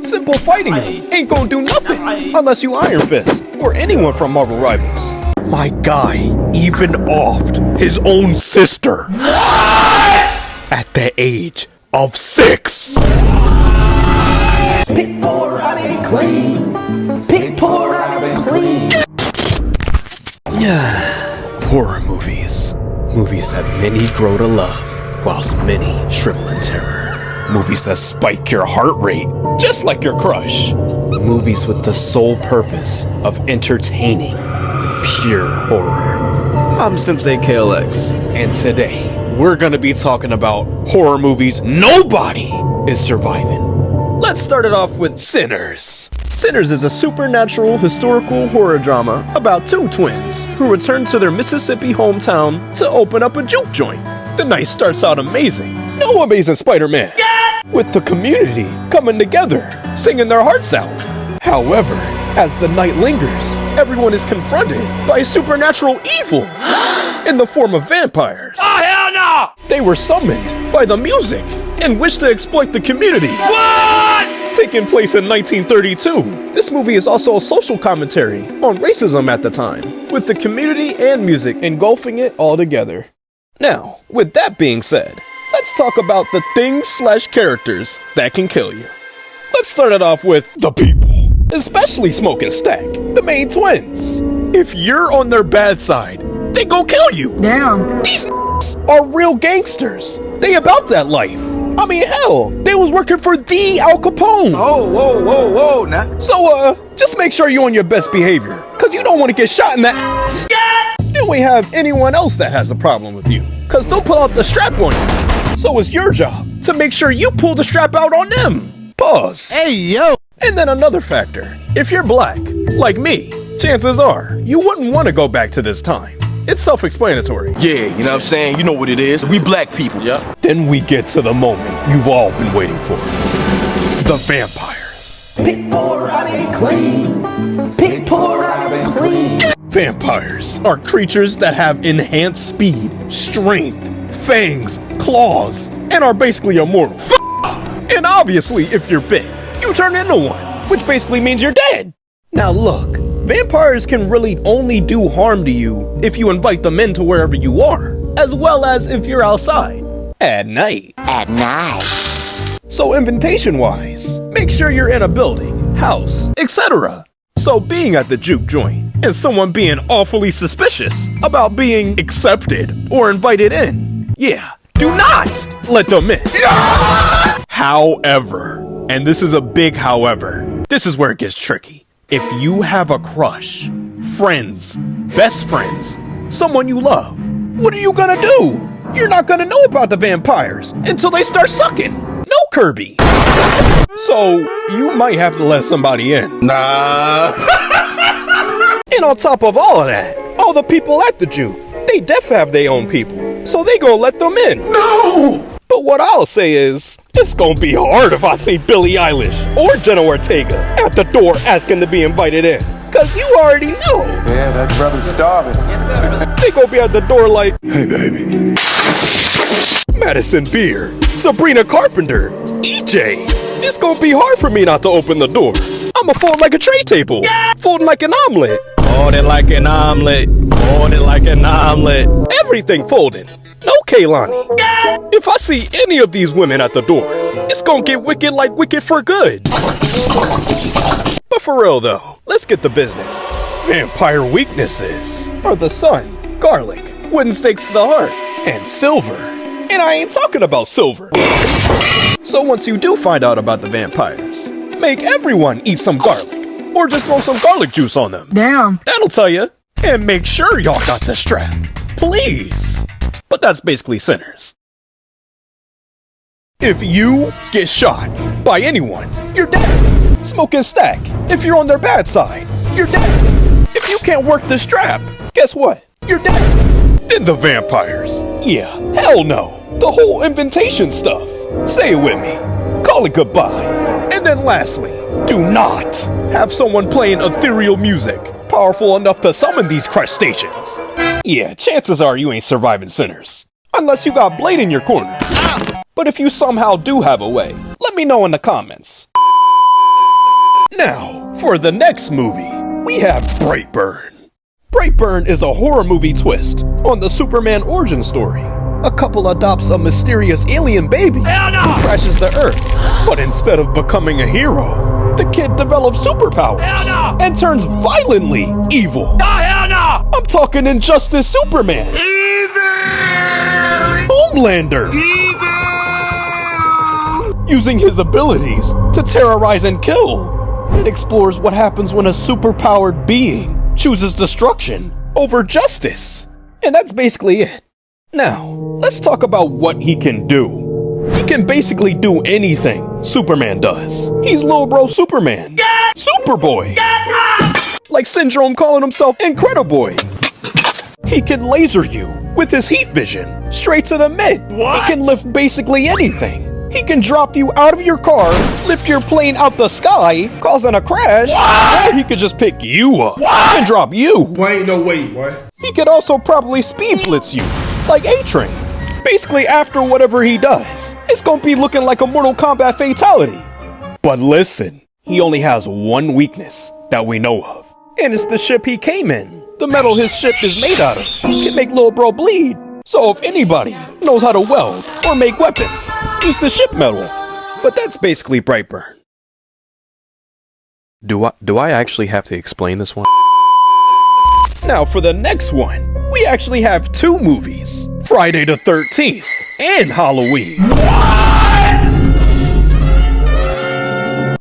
Simple fighting ain't gonna do nothing unless you Iron Fist or anyone from Marvel Rivals. My guy even offed his own sister at the age of 6. Pick poor, I ain't clean. Pick poor, I ain't clean. Horror movies. Movies that many grow to love, whilst many shrivel in terror. Movies that spike your heart rate, just like your crush. Movies with the sole purpose of entertaining with pure horror. I'm Sensei KLX, and today we're gonna be talking about horror movies nobody is surviving. Let's start it off with Sinners. Sinners is a supernatural historical horror drama about two twins who return to their Mississippi hometown to open up a juke joint. The night starts out amazing. No Amazing Spider-Man. With the community coming together, singing their hearts out. However, as the night lingers, everyone is confronted by supernatural evil in the form of vampires. Oh, hell no! They were summoned by the music and wish to exploit the community. What? Taking place in 1932, this movie is also a social commentary on racism at the time, with the community and music engulfing it all together. Now, with that being said, let's talk about the things/characters that can kill you. Let's start it off with the people, especially Smoke and Stack, the main twins. If you're on their bad side, they gon' kill you. Damn. These are real gangsters. They about that life. I mean, hell, they was working for the Al Capone. Whoa, now. So, just make sure you're on your best behavior, cause you don't want to get shot in that ass. Then we have anyone else that has a problem with you, cause they'll pull out the strap on you. So it's your job to make sure you pull the strap out on them. Pause. Hey, yo. And then another factor. If you're black, like me, chances are you wouldn't want to go back to this time. It's self-explanatory. Yeah, you know what I'm saying? You know what it is. We black people. Yep. Then we get to the moment you've all been waiting for. The vampires. Pick poor, I ain't clean. Pick poor, I ain't clean. Vampires are creatures that have enhanced speed, strength, fangs, claws, and are basically immortal. And obviously, if you're big, you turn into one, which basically means you're dead. Now look, vampires can really only do harm to you if you invite them into wherever you are, as well as if you're outside. At night. So invitation-wise, make sure you're in a building, house, etc. So being at the juke joint and someone being awfully suspicious about being accepted or invited in, yeah, do not let them in. However, and this is a big however, this is where it gets tricky. If you have a crush, friends, best friends, someone you love, what are you gonna do? You're not gonna know about the vampires until they start sucking. No, Kirby. So, you might have to let somebody in. Nah. And on top of all of that, all the people at the juke, they def have their own people. So they gonna let them in. No. But what I'll say is, it's gonna be hard if I see Billie Eilish or Jenna Ortega at the door asking to be invited in. Cause you already know. Yeah, that brother's starving. They gonna be at the door like, hey baby. Madison Beer, Sabrina Carpenter, EJ. It's gonna be hard for me not to open the door. I'ma fold like a tray table, folding like an omelet. Fold it like an omelet, fold it like an omelet. Everything folding. No, Kaylani. If I see any of these women at the door, it's gonna get wicked like wicked for good. But for real though, let's get to business. Vampire weaknesses are the sun, garlic, wooden stakes to the heart, and silver. And I ain't talking about silver. So once you do find out about the vampires, make everyone eat some garlic, or just throw some garlic juice on them. Damn. That'll tell you. And make sure y'all got the strap. Please. But that's basically Sinners. If you get shot by anyone, you're dead. Smoke and Stack, if you're on their bad side, you're dead. If you can't work the strap, guess what? You're dead. Then the vampires. Yeah, hell no. The whole invitation stuff. Say it with me. Call it goodbye. And then lastly, do not have someone playing ethereal music powerful enough to summon these crustaceans. Yeah, chances are you ain't surviving Sinners. Unless you got Blade in your corner. But if you somehow do have a way, let me know in the comments. Now, for the next movie, we have Brightburn. Brightburn is a horror movie twist on the Superman origin story. A couple adopts a mysterious alien baby who crashes the Earth, but instead of becoming a hero, the kid develops superpowers and turns violently evil. I'm talking Injustice Superman. Homelander. Using his abilities to terrorize and kill. It explores what happens when a superpowered being chooses destruction over justice. And that's basically it. Now, let's talk about what he can do. He can basically do anything Superman does. He's Lil Bro Superman. Superboy. Like Syndrome calling himself Incrediboy. He can laser you with his heat vision straight to the mid. He can lift basically anything. He can drop you out of your car, lift your plane out the sky, causing a crash, or he could just pick you up and drop you. Boy, ain't no way, boy. He could also probably speed blitz you, like A-Train. Basically, after whatever he does, it's gonna be looking like a Mortal Kombat fatality. But listen, he only has one weakness that we know of, and it's the ship he came in. The metal his ship is made out of can make Lil Bro bleed. So if anybody knows how to weld or make weapons, use the ship metal. But that's basically Brightburn. Do I actually have to explain this one? Now for the next one, we actually have two movies. Friday the 13th and Halloween.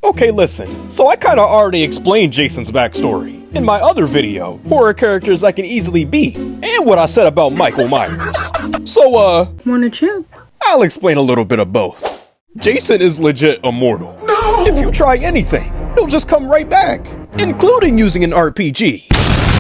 Okay, listen, so I kinda already explained Jason's backstory in my other video, horror characters I can easily beat, and what I said about Michael Myers. So, Wanna chip? I'll explain a little bit of both. Jason is legit immortal. No! If you try anything, he'll just come right back, including using an RPG.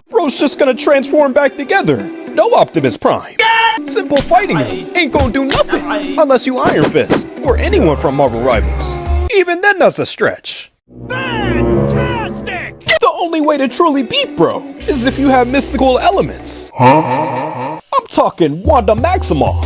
Bro's just gonna transform back together. No Optimus Prime. Simple fighting him ain't gonna do nothing unless you Iron Fist or anyone from Marvel Rivals. Even then, that's a stretch. Fantastic! The only way to truly beat Bro is if you have mystical elements. I'm talking Wanda Maximoff.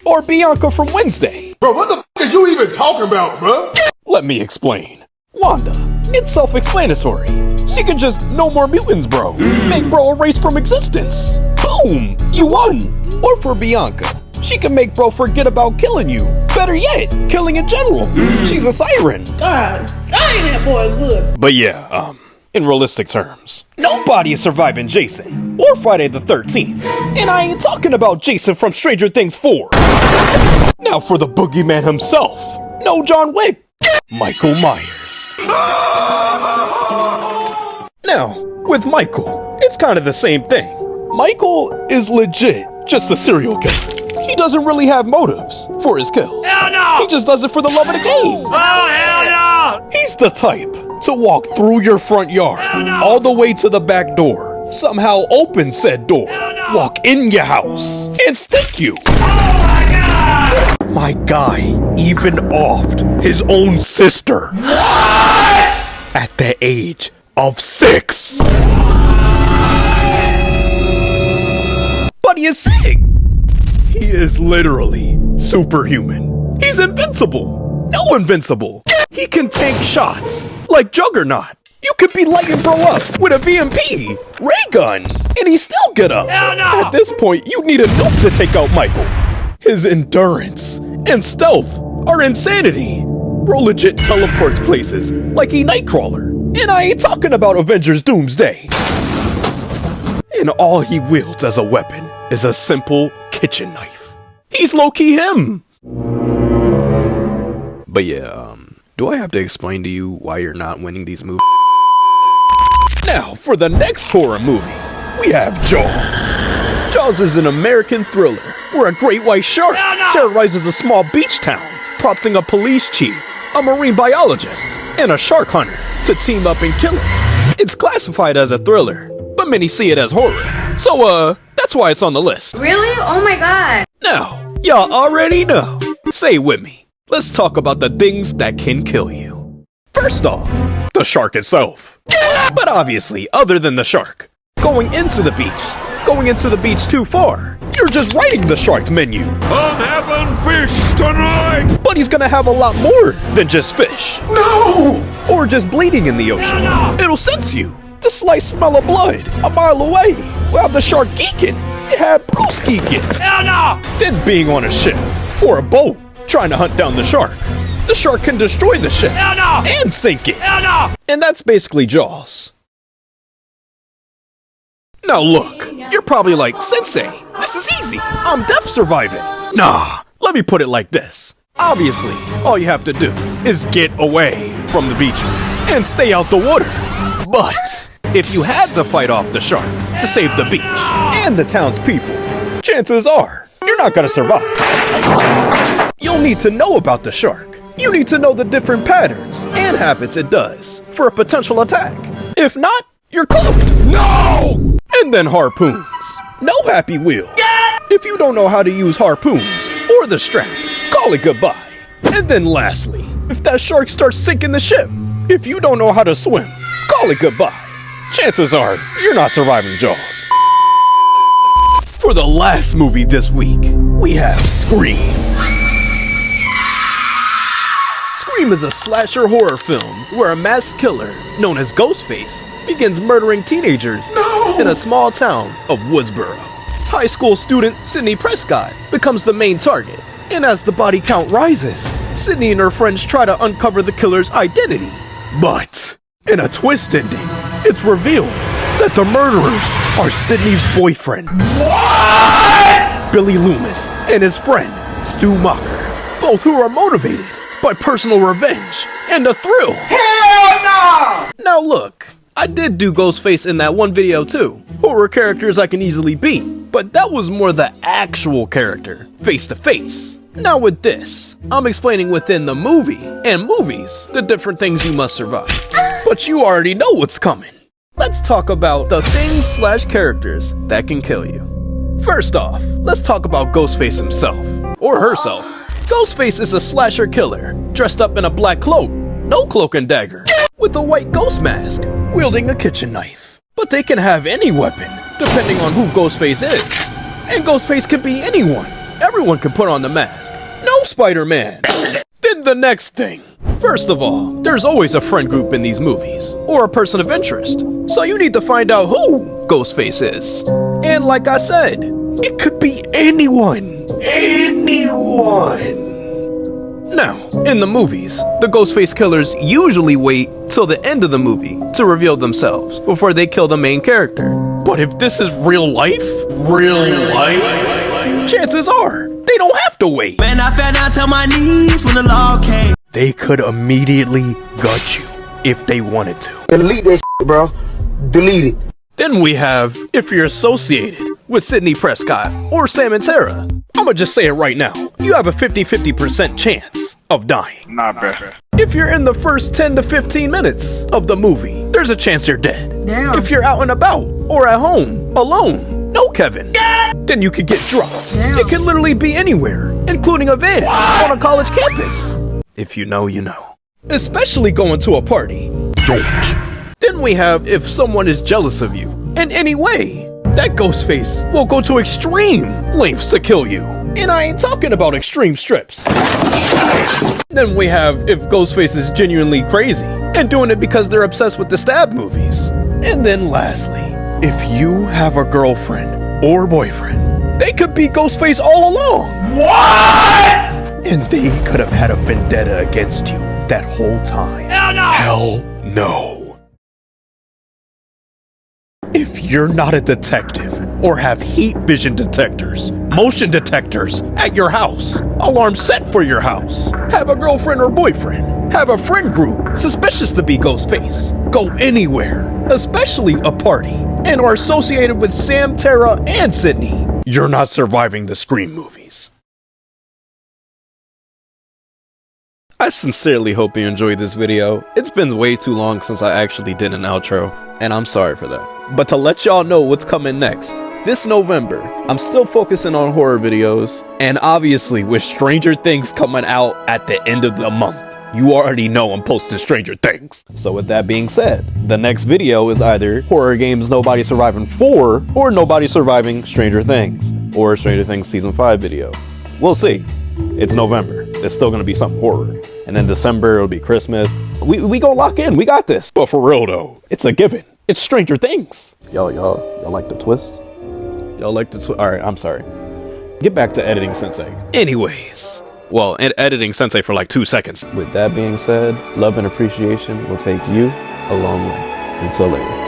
Or Bianca from Wednesday. Bro, what the f are you even talking about, bro? Let me explain. Wanda, it's self-explanatory. She can just no more mutants, bro. Make Bro erase from existence. Boom! You won! Or for Bianca, she can make Bro forget about killing you. Better yet, killing in general. She's a siren. God, dang, that boy good. But yeah, in realistic terms, nobody is surviving Jason or Friday the 13th. And I ain't talking about Jason from Stranger Things 4. Now for the boogeyman himself. No John Wick. Michael Myers. Now, with Michael, it's kind of the same thing. Michael is legit just a serial killer. He doesn't really have motives for his kills. Hell no! He just does it for the love of the game. Oh, hell no! He's the type to walk through your front yard, all the way to the back door, somehow open said door, walk in your house, and stick you. Oh my God! My guy even offed his own sister. What? At the age of 6. But he is sick. He is literally superhuman. He's invincible. No invincible. He can tank shots like Juggernaut. You could be lighting Bro up with a VMP, ray gun, and he still get up. Hell no! At this point, you need a nuke to take out Michael. His endurance and stealth are insanity. Bro legit teleports places like he Nightcrawler. And I ain't talking about Avengers Doomsday. And all he wields as a weapon is a simple kitchen knife. He's low-key him. But yeah, do I have to explain to you why you're not winning these movies? Now, for the next horror movie, we have Jaws. Jaws is an American thriller where a great white shark terrorizes a small beach town, prompting a police chief, a marine biologist, and a shark hunter to team up and kill him. It's classified as a thriller, but many see it as horror. So, that's why it's on the list. Really? Oh my God. Now, y'all already know. Say it with me. Let's talk about the things that can kill you. First off, the shark itself. But obviously, other than the shark, going into the beach, going into the beach too far. You're just writing the shark's menu. I'm having fish tonight. But he's gonna have a lot more than just fish. No. Or just bleeding in the ocean. It'll sense you. The slight smell of blood a mile away will have the shark geeking. It had Bruce geeking. Hell no! Then being on a ship or a boat trying to hunt down the shark. The shark can destroy the ship and sink it. And that's basically Jaws. Now look, you're probably like, Sensei, this is easy. I'm death surviving. Nah, let me put it like this. Obviously, all you have to do is get away from the beaches and stay out the water. But if you had to fight off the shark to save the beach and the townspeople, chances are you're not gonna survive. You'll need to know about the shark. You need to know the different patterns and habits it does for a potential attack. If not, you're cooked. No! And then harpoons. No happy wheels. If you don't know how to use harpoons or the strap, call it goodbye. And then lastly, if that shark starts sinking the ship, if you don't know how to swim, call it goodbye. Chances are you're not surviving Jaws. For the last movie this week, we have Scream. Scream is a slasher horror film where a masked killer, known as Ghostface, begins murdering teenagers in a small town of Woodsboro. High school student Sydney Prescott becomes the main target, and as the body count rises, Sydney and her friends try to uncover the killer's identity. But in a twist ending, it's revealed that the murderers are Sydney's boyfriend, Billy Loomis, and his friend, Stu Macher, both who are motivated by personal revenge and a thrill. Hell no! Now look, I did do Ghostface in that one video too. Horror characters I can easily beat, but that was more the actual character, face to face. Now with this, I'm explaining within the movie and movies the different things you must survive. But you already know what's coming. Let's talk about the things/characters that can kill you. First off, let's talk about Ghostface himself, or herself. Ghostface is a slasher killer, dressed up in a black cloak, no cloak and dagger, with a white ghost mask, wielding a kitchen knife. But they can have any weapon, depending on who Ghostface is. And Ghostface can be anyone. Everyone can put on the mask. No Spider-Man. Then the next thing. First of all, there's always a friend group in these movies, or a person of interest. So you need to find out who Ghostface is. And like I said, it could be anyone. Anyone. Now, in the movies, the Ghostface killers usually wait till the end of the movie to reveal themselves before they kill the main character. But if this is real life, chances are they don't have to wait. Man, I fell down to my knees when the law came. They could immediately gut you if they wanted to. Delete that shit, bro. Delete it. Then we have if you're associated with Sydney Prescott or Sam and Tara. I'ma just say it right now. You have a 50-50% chance of dying. Not bad. If you're in the first 10 to 15 minutes of the movie, there's a chance you're dead. Damn. If you're out and about or at home, alone, no Kevin, then you could get dropped. Damn. It could literally be anywhere, including a van on a college campus. If you know, you know. Especially going to a party. Don't. Then we have if someone is jealous of you in any way. That Ghostface will go to extreme lengths to kill you. And I ain't talking about extreme strips. Then we have if Ghostface is genuinely crazy and doing it because they're obsessed with the stab movies. And then lastly, if you have a girlfriend or boyfriend, they could be Ghostface all along. What? And they could have had a vendetta against you that whole time. Hell no! Hell no. If you're not a detective or have heat vision detectors, motion detectors at your house, alarms set for your house, have a girlfriend or boyfriend, have a friend group suspicious to be Ghostface, go anywhere, especially a party, and are associated with Sam, Tara, and Sydney, you're not surviving the Scream movies. I sincerely hope you enjoyed this video. It's been way too long since I actually did an outro, and I'm sorry for that. But to let y'all know what's coming next, this November, I'm still focusing on horror videos, and obviously with Stranger Things coming out at the end of the month, you already know I'm posting Stranger Things. So with that being said, the next video is either Horror Games Nobody Surviving 4 or Nobody Surviving Stranger Things, or Stranger Things Season 5 video. We'll see. It's November. It's still gonna be something horror. And then December, it'll be Christmas. We gonna lock in. We got this. But for real though, it's a given. It's Stranger Things. Y'all like the twist? Y'all like the twist? All right, I'm sorry. Get back to editing Sensei. Anyways, well, editing Sensei for like 2 seconds. With that being said, love and appreciation will take you a long way. Until later.